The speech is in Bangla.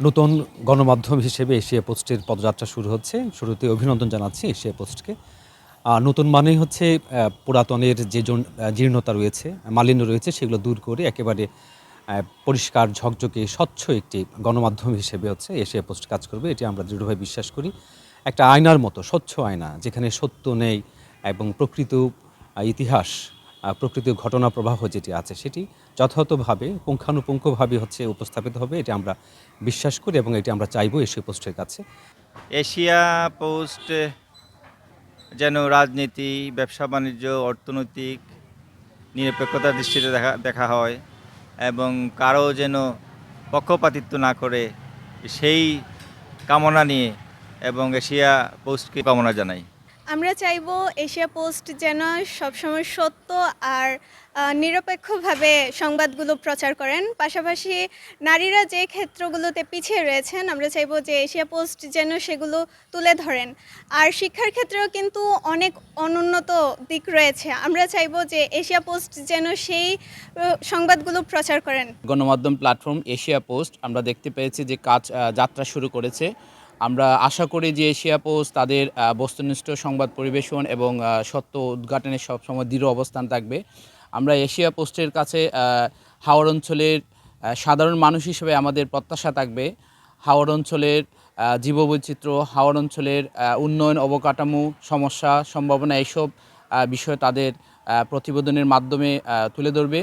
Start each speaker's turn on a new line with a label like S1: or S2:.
S1: নতুন গণমাধ্যম হিসেবে এশিয়া পোস্টের পদযাত্রা শুরু হচ্ছে। শুরুতে অভিনন্দন জানাচ্ছি এশিয়া পোস্টকে। নতুন মানেই হচ্ছে পুরাতনের যে জীর্ণতা রয়েছে, মালিন্য রয়েছে সেগুলো দূর করে একেবারে পরিষ্কার, ঝকঝকে, স্বচ্ছ একটি গণমাধ্যম হিসেবে হচ্ছে এশিয়া পোস্ট কাজ করবে। এটি আমরা দৃঢ়ভাবে বিশ্বাস করি। একটা আয়নার মতো, স্বচ্ছ আয়না যেখানে সত্য নেই এবং প্রকৃত ইতিহাস, প্রকৃত ঘটনা প্রবাহ যেটি আছে সেটি যথাযথভাবে পুঙ্খানুপুঙ্খভাবে হচ্ছে উপস্থাপিত হবে। এটি আমরা বিশ্বাস করি এবং এটি আমরা চাইবো এশিয়া পোস্টের কাছে।
S2: এশিয়া পোস্ট যেন রাজনীতি, ব্যবসা-বাণিজ্য, অর্থনৈতিক নিরপেক্ষতার দৃষ্টিতে দেখা দেখা হয় এবং কারো যেন পক্ষপাতিত্ব না করে সেই কামনা নিয়ে এবং এশিয়া পোস্টকে কামনা জানাই।
S3: আমরা চাইবো এশিয়া পোস্ট যেন সবসময় সত্য আর নিরপেক্ষভাবে সংবাদগুলো প্রচার করেন। পাশাপাশি নারীরা যে ক্ষেত্রগুলোতে পিছিয়ে রয়েছেন, আমরা চাইবো যে এশিয়া পোস্ট যেন সেগুলো তুলে ধরেন। আর শিক্ষার ক্ষেত্রেও কিন্তু অনেক অনুন্নত দিক রয়েছে। আমরা চাইবো যে এশিয়া পোস্ট যেন সেই সংবাদগুলো প্রচার করেন।
S4: গণমাধ্যম প্ল্যাটফর্ম এশিয়া পোস্ট আমরা দেখতে পেয়েছি যে যাত্রা শুরু করেছে। আমরা আশা করি যে এশিয়া পোস্ট তাদের বস্তুনিষ্ঠ সংবাদ পরিবেশন এবং সত্য উদ্ঘাটনে সবসময় দৃঢ় অবস্থান থাকবে। আমরা এশিয়া পোস্টের কাছে হাওড় অঞ্চলের সাধারণ মানুষ হিসেবে আমাদের প্রত্যাশা থাকবে হাওড় অঞ্চলের জীববৈচিত্র্য, হাওড় অঞ্চলের উন্নয়ন, অবকাঠামো, সমস্যা, সম্ভাবনা এইসব বিষয় তাদের প্রতিবেদনের মাধ্যমে তুলে ধরবে।